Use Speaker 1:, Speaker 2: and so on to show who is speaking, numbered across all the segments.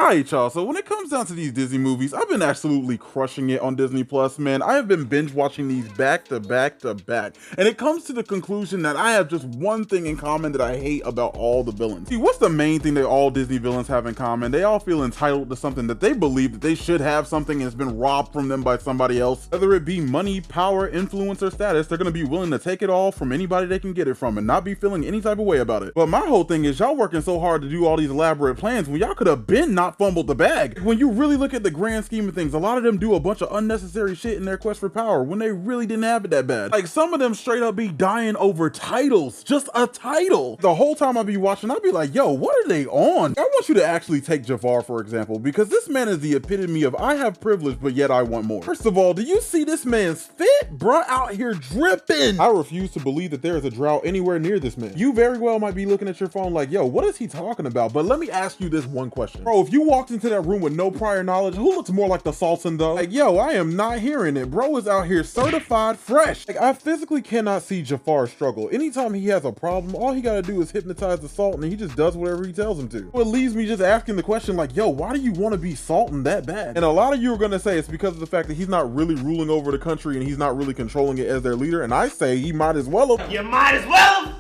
Speaker 1: Alright, y'all, so when it comes down to these Disney movies, I've been absolutely crushing it on Disney Plus, man. I have been binge watching these back to back to back, and it comes to the conclusion that I have just one thing in common that I hate about all the villains. See, what's the main thing that all Disney villains have in common? They all feel entitled to something, that they believe that they should have something and it's been robbed from them by somebody else. Whether it be money, power, influence, or status, they're gonna be willing to take it all from anybody they can get it from and not be feeling any type of way about it. But my whole thing is, y'all working so hard to do all these elaborate plans when y'all could have been not fumbled the bag. When you really look at the grand scheme of things, a lot of them do a bunch of unnecessary shit in their quest for power when they really didn't have it that bad. Like, some of them straight up be dying over titles, just a title. The whole time I be watching, I'd be like, yo, what are they on? I want you to actually take Jafar, for example, because this man is the epitome of I have privilege, but yet I want more. First of all, do you see this man's fit? Bruh out here dripping. I refuse to believe that there is a drought anywhere near this man. You very well might be looking at your phone like, yo, what is he talking about? But let me ask you this one question. Bro, if you walked into that room with no prior knowledge, who looks more like the Sultan though? Like, yo, I am not hearing it. Bro is out here certified fresh. Like, I physically cannot see Jafar struggle. Anytime he has a problem, all he gotta do is hypnotize the Sultan and he just does whatever he tells him to. So it leaves me just asking the question like, yo, why do you want to be Sultan that bad? And a lot of you are gonna say it's because of the fact that he's not really ruling over the country and he's not really controlling it as their leader. And I say he might as well have.
Speaker 2: You might as well.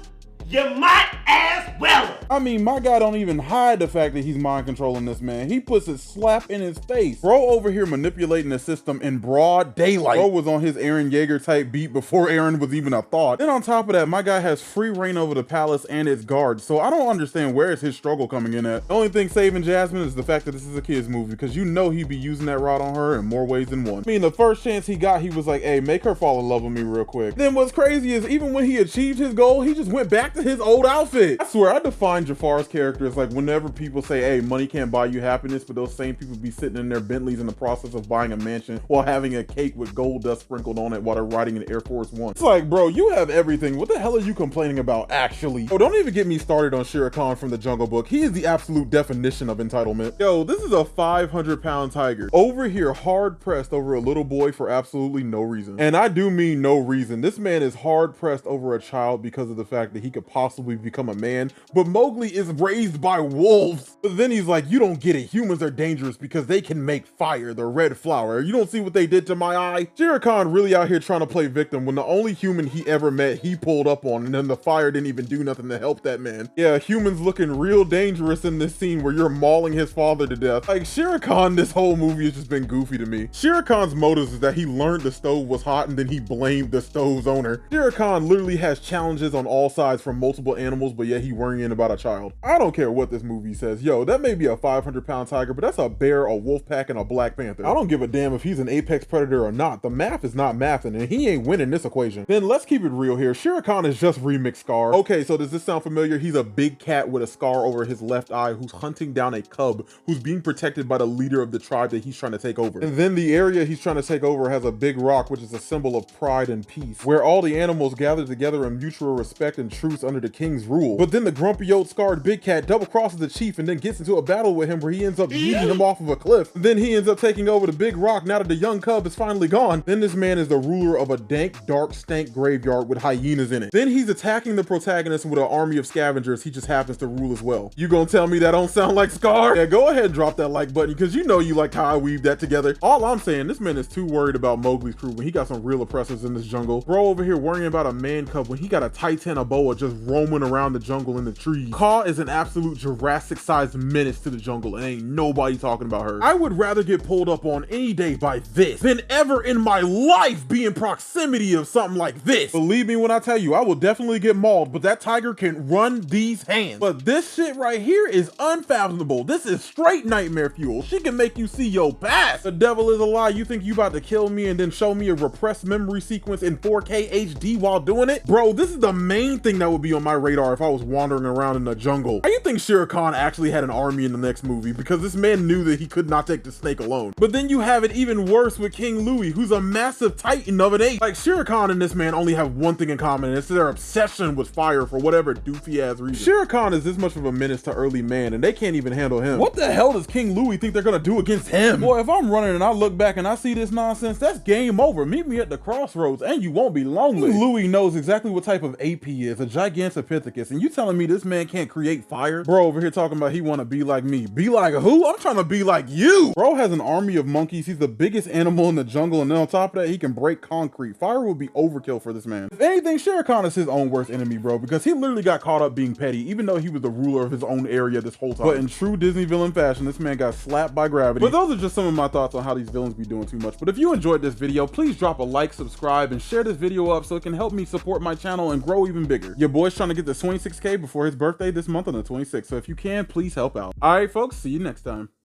Speaker 2: You might as well.
Speaker 1: I mean, my guy don't even hide the fact that he's mind controlling this man. He puts it slap in his face. Bro over here manipulating the system in broad daylight. Bro was on his Eren Yeager type beat before Eren was even a thought. Then on top of that, my guy has free reign over the palace and its guards. So I don't understand where is his struggle coming in at. The only thing saving Jasmine is the fact that this is a kid's movie, because you know he'd be using that rod on her in more ways than one. I mean, the first chance he got, he was like, hey, make her fall in love with me real quick. Then what's crazy is even when he achieved his goal, he just went back to his old outfit. I swear, I define Jafar's character as like whenever people say, hey, money can't buy you happiness, but those same people be sitting in their Bentleys in the process of buying a mansion while having a cake with gold dust sprinkled on it while they're riding an Air Force One. It's like, bro, you have everything. What the hell are you complaining about, actually? Oh, don't even get me started on Shere Khan from the Jungle Book. He is the absolute definition of entitlement. Yo, this is a 500-pound tiger over here hard pressed over a little boy for absolutely no reason. And I do mean no reason. This man is hard pressed over a child because of the fact that he could possibly become a man, but Mowgli is raised by wolves. But then he's like, you don't get it. Humans are dangerous because they can make fire, the red flower. You don't see what they did to my eye? Shere Khan really out here trying to play victim when the only human he ever met, he pulled up on, and then the fire didn't even do nothing to help that man. Yeah, humans looking real dangerous in this scene where you're mauling his father to death. Like, Shere Khan, this whole movie has just been goofy to me. Shere Khan's motives is that he learned the stove was hot and then he blamed the stove's owner. Shere Khan literally has challenges on all sides from multiple animals, but yet he worrying about a child. I don't care what this movie says. Yo, that may be a 500-pound tiger, but that's a bear, a wolf pack, and a black panther. I don't give a damn if he's an apex predator or not. The math is not mathing, and he ain't winning this equation. Then let's keep it real here. Shere Khan is just remixed Scar. Okay, so does this sound familiar? He's a big cat with a scar over his left eye who's hunting down a cub who's being protected by the leader of the tribe that he's trying to take over. And then the area he's trying to take over has a big rock, which is a symbol of pride and peace, where all the animals gather together in mutual respect and truce under the king's rule. But then the grumpy old scarred big cat double crosses the chief and then gets into a battle with him where he ends up yeeting him off of a cliff. Then he ends up taking over the big rock now that the young cub is finally gone. Then this man is the ruler of a dank, dark, stank graveyard with hyenas in it. Then he's attacking the protagonist with an army of scavengers he just happens to rule as well. You gonna tell me that don't sound like Scar? Yeah, go ahead and drop that like button, because you know you like how I weave that together. All I'm saying, this man is too worried about Mowgli's crew when he got some real oppressors in this jungle. Bro over here worrying about a man cub when he got a Titanoboa just roaming around the jungle in the trees. Kaa is an absolute Jurassic-sized menace to the jungle, and ain't nobody talking about her. I would rather get pulled up on any day by this than ever in my life be in proximity of something like this. Believe me when I tell you, I will definitely get mauled, but that tiger can run these hands. But this shit right here is unfathomable. This is straight nightmare fuel. She can make you see your past. The devil is a lie. You think you about to kill me and then show me a repressed memory sequence in 4K HD while doing it? Bro, this is the main thing that would be on my radar if I was wandering around in the jungle. How you think Shere Khan actually had an army in the next movie? Because this man knew that he could not take the snake alone. But then you have it even worse with King Louie, who's a massive titan of an ape. Like, Shere Khan and this man only have one thing in common, and it's their obsession with fire for whatever doofy ass reason. Shere Khan is this much of a menace to early man, and they can't even handle him. What the hell does King Louie think they're gonna do against him? Boy, if I'm running and I look back and I see this nonsense, that's game over. Meet me at the crossroads and you won't be lonely. Louie knows exactly what type of ape he is, a gigantic Gigantopithecus, and you telling me this man can't create fire? Bro over here talking about he want to be like me. Be like who? I'm trying to be like you. Bro has an army of monkeys. He's the biggest animal in the jungle, and then on top of that, he can break concrete. Fire would be overkill for this man. If anything, Shere Khan is his own worst enemy, bro, because he literally got caught up being petty, even though he was the ruler of his own area this whole time. But in true Disney villain fashion, this man got slapped by gravity. But those are just some of my thoughts on how these villains be doing too much. But if you enjoyed this video, please drop a like, subscribe, and share this video up so it can help me support my channel and grow even bigger. Your boy's trying to get to 26K before his birthday this month on the 26th, so if you can, please help out. All right, folks, see you next time.